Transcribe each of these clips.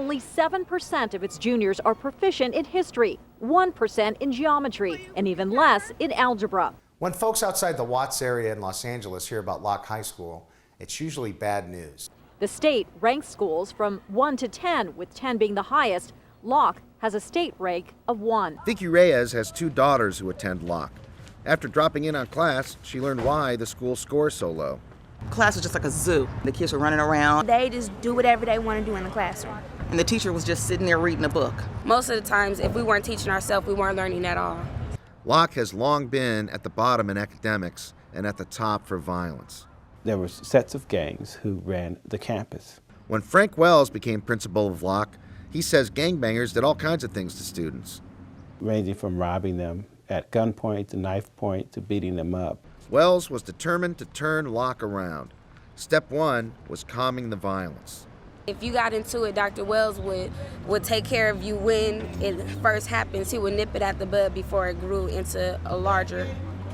only 7% of its juniors are proficient in history, 1% in geometry, and even less in algebra. When folks outside the Watts area in Los Angeles hear about Locke High School, it's usually bad news. The state ranks schools from 1 to 10, with 10 being the highest. Locke has a state rank of 1. Vicky Reyes has 2 daughters who attend Locke. After dropping in on class, she learned why the school scores so low. Class was just like a zoo. The kids were running around. They just do whatever they want to do in the classroom. And the teacher was just sitting there reading a book. Most of the times, if we weren't teaching ourselves, we weren't learning at all. Locke has long been at the bottom in academics and at the top for violence. There were sets of gangs who ran the campus. When Frank Wells became principal of Locke, he says gangbangers did all kinds of things to students, ranging from robbing them at gunpoint to knife point to beating them up. Wells was determined to turn Locke around. Step 1 was calming the violence. If you got into it, Dr. Wells would take care of you when it first happens. He would nip it at the bud before it grew into a larger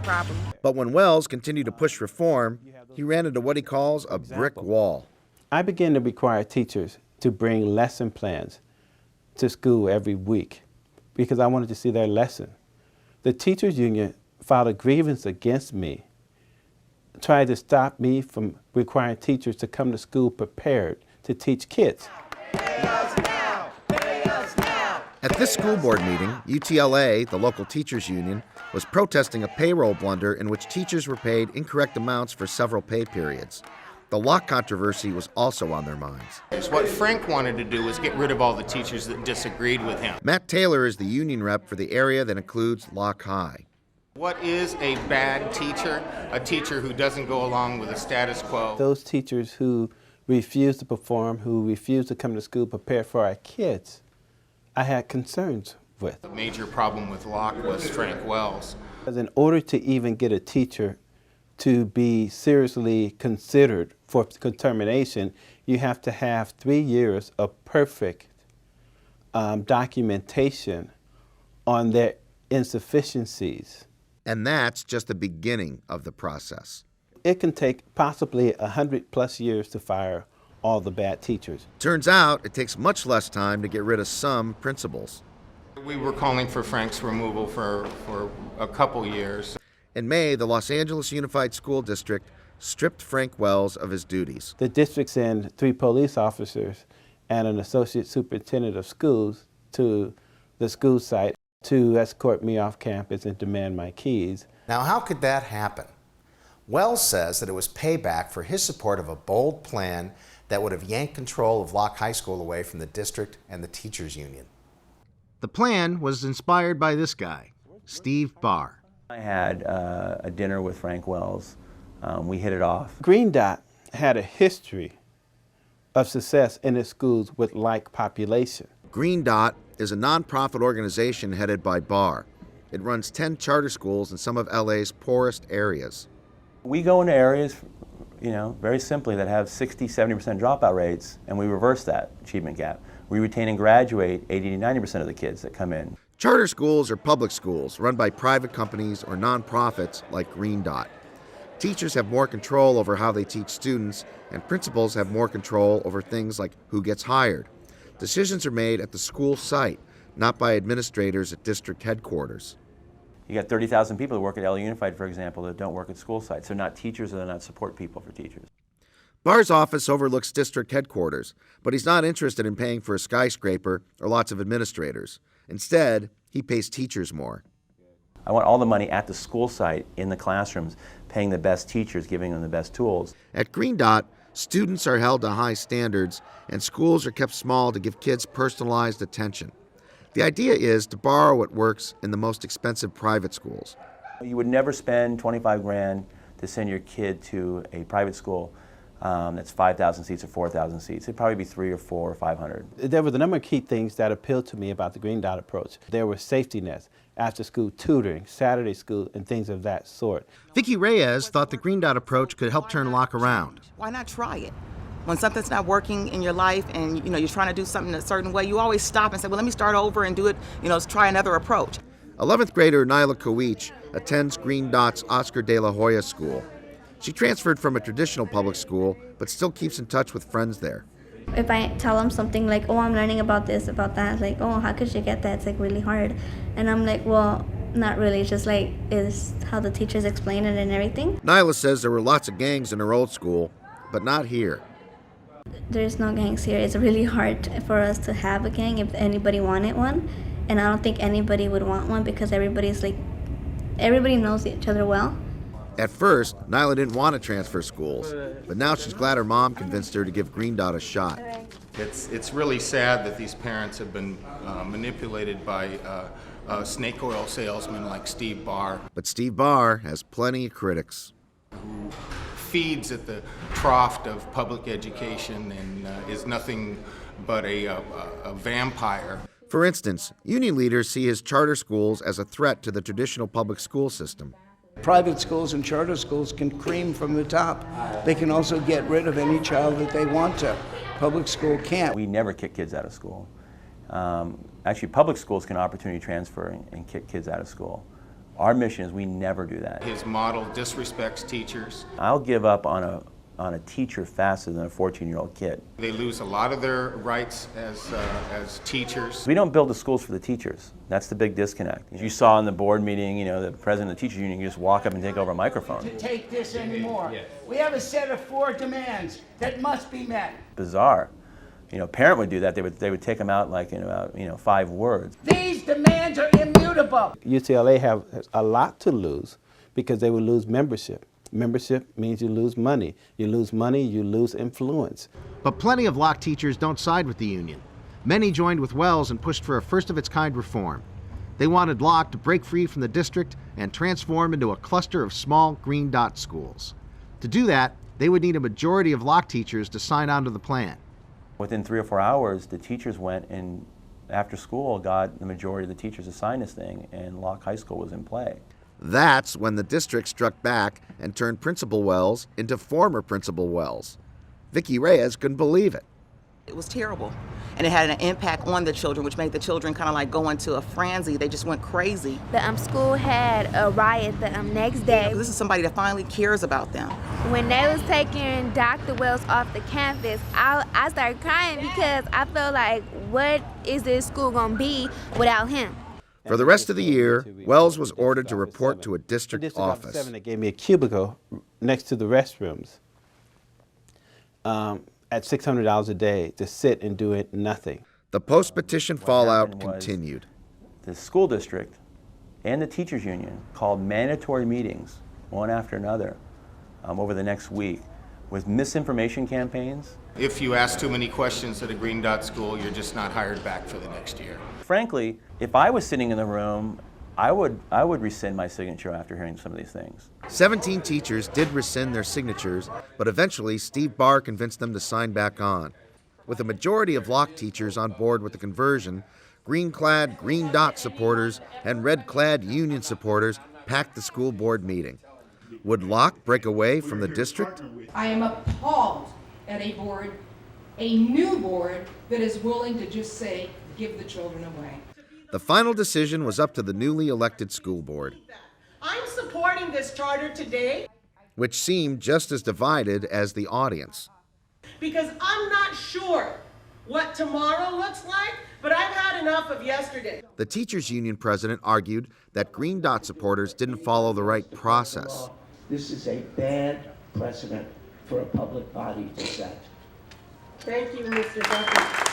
problem. But when Wells continued to push reform, he ran into what he calls a brick wall. I began to require teachers to bring lesson plans to school every week because I wanted to see their lesson. The teachers union filed a grievance against me, tried to stop me from requiring teachers to come to school prepared to teach kids. Pay us now! Pay us now! At this school board meeting, UTLA, the local teachers union, was protesting a payroll blunder in which teachers were paid incorrect amounts for several pay periods. The Locke controversy was also on their minds. What Frank wanted to do was get rid of all the teachers that disagreed with him. Matt Taylor is the union rep for the area that includes Locke High. What is a bad teacher? A teacher who doesn't go along with the status quo. Those teachers who refuse to perform, who refuse to come to school prepared for our kids, I had concerns with. The major problem with Locke was Frank Wells. Because in order to even get a teacher to be seriously considered for termination, you have to have 3 years of perfect documentation on their insufficiencies. And that's just the beginning of the process. It can take possibly 100+ years to fire all the bad teachers. Turns out it takes much less time to get rid of some principals. We were calling for Frank's removal for a couple years. In May, the Los Angeles Unified School District stripped Frank Wells of his duties. The district sent 3 police officers and an associate superintendent of schools to the school site to escort me off campus and demand my keys. Now, how could that happen? Wells says that it was payback for his support of a bold plan that would have yanked control of Locke High School away from the district and the teachers union. The plan was inspired by this guy, Steve Barr. I had a dinner with Frank Wells. We hit it off. Green Dot had a history of success in its schools with like population. Green Dot is a nonprofit organization headed by Barr. It runs 10 charter schools in some of LA's poorest areas. We go into areas, very simply, that have 60–70% dropout rates, and we reverse that achievement gap. We retain and graduate 80–90% of the kids that come in. Charter schools are public schools run by private companies or nonprofits like Green Dot. Teachers have more control over how they teach students, and principals have more control over things like who gets hired. Decisions are made at the school site, not by administrators at district headquarters. You got 30,000 people that work at LA Unified, for example, that don't work at school sites. They're not teachers, or they're not support people for teachers. Barr's office overlooks district headquarters, but he's not interested in paying for a skyscraper or lots of administrators. Instead, he pays teachers more. I want all the money at the school site, in the classrooms, paying the best teachers, giving them the best tools. At Green Dot, students are held to high standards, and schools are kept small to give kids personalized attention. The idea is to borrow what works in the most expensive private schools. You would never spend 25 grand to send your kid to a private school that's 5,000 seats or 4,000 seats. It'd probably be 300 or 400 or 500. There were a number of key things that appealed to me about the Green Dot approach. There were safety nets, after-school tutoring, Saturday school, and things of that sort. Vicky Reyes thought the Green Dot approach could help turn Locke around. Why not try it? When something's not working in your life and you're trying to do something a certain way, you always stop and say, well, let me start over and do it, let's try another approach. 11th grader Nyla Koich attends Green Dot's Oscar de la Hoya school. She transferred from a traditional public school, but still keeps in touch with friends there. If I tell them something like, oh, I'm learning about this, about that, like, oh, how could you get that? It's like really hard. And I'm like, well, not really, just like is how the teachers explain it and everything. Nyla says there were lots of gangs in her old school, but not here. There's no gangs here. It's really hard for us to have a gang if anybody wanted one. And I don't think anybody would want one because everybody knows each other well. At first, Nyla didn't want to transfer schools, but now she's glad her mom convinced her to give Green Dot a shot. It's really sad that these parents have been manipulated by snake oil salesmen like Steve Barr. But Steve Barr has plenty of critics. Who feeds at the trough of public education and is nothing but a vampire. For instance, union leaders see his charter schools as a threat to the traditional public school system. Private schools and charter schools can cream from the top. They can also get rid of any child that they want to. Public school can't. We never kick kids out of school. Actually, public schools can opportunity transfer and kick kids out of school. Our mission is we never do that. His model disrespects teachers. I'll give up on a teacher faster than a 14-year-old kid. They lose a lot of their rights as teachers. We don't build the schools for the teachers. That's the big disconnect. As you saw in the board meeting, you know, the president of the teachers union can just walk up and take over a microphone. To take this anymore. We have a set of 4 demands that must be met. Bizarre. You know, a parent would do that. They would take them out like in about 5 words. These demands are immutable. UCLA has a lot to lose because they would lose membership. Membership means you lose money. You lose money, you lose influence. But plenty of Locke teachers don't side with the union. Many joined with Wells and pushed for a first-of-its-kind reform. They wanted Locke to break free from the district and transform into a cluster of small Green Dot schools. To do that, they would need a majority of Locke teachers to sign on to the plan. Within 3 or 4 hours, the teachers went and after school got the majority of the teachers to sign this thing, and Locke High School was in play. That's when the district struck back and turned Principal Wells into former Principal Wells. Vicki Reyes couldn't believe it. It was terrible. And it had an impact on the children, which made the children kind of like go into a frenzy. They just went crazy. The school had a riot the next day. This is somebody that finally cares about them. When they was taking Dr. Wells off the campus, I started crying because I felt like, what is this school going to be without him? For the rest of the year, Wells was ordered to report to a district office. 7, they gave me a cubicle next to the restrooms at $600 a day to sit and do it nothing. The post-petition fallout continued. The school district and the teachers union called mandatory meetings, one after another, over the next week with misinformation campaigns. If you ask too many questions at a Green Dot school, you're just not hired back for the next year. Frankly, if I was sitting in the room, I would rescind my signature after hearing some of these things. 17 teachers did rescind their signatures, but eventually Steve Barr convinced them to sign back on. With a majority of Locke teachers on board with the conversion, green-clad Green Dot supporters and red-clad union supporters packed the school board meeting. Would Locke break away from the district? I am appalled at a board, a new board, that is willing to just say, give the children away. The final decision was up to the newly elected school board. I'm supporting this charter today which seemed just as divided as the audience. because I'm not sure what tomorrow looks like, but I've had enough of yesterday. The teachers union president argued that Green Dot supporters didn't follow the right process. This is a bad precedent for a public body to set. Thank you, Mr. Duffy.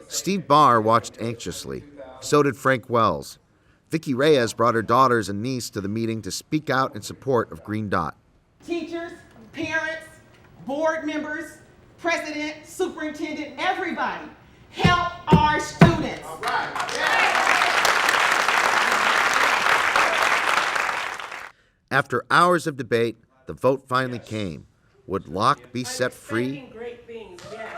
Steve Barr watched anxiously. So did Frank Wells. Vicki Reyes brought her daughters and niece to the meeting to speak out in support of Green Dot. Teachers, parents, board members, president, superintendent, everybody, help our students. All right. After hours of debate, the vote finally came. Would Locke be set free? Great things, yes.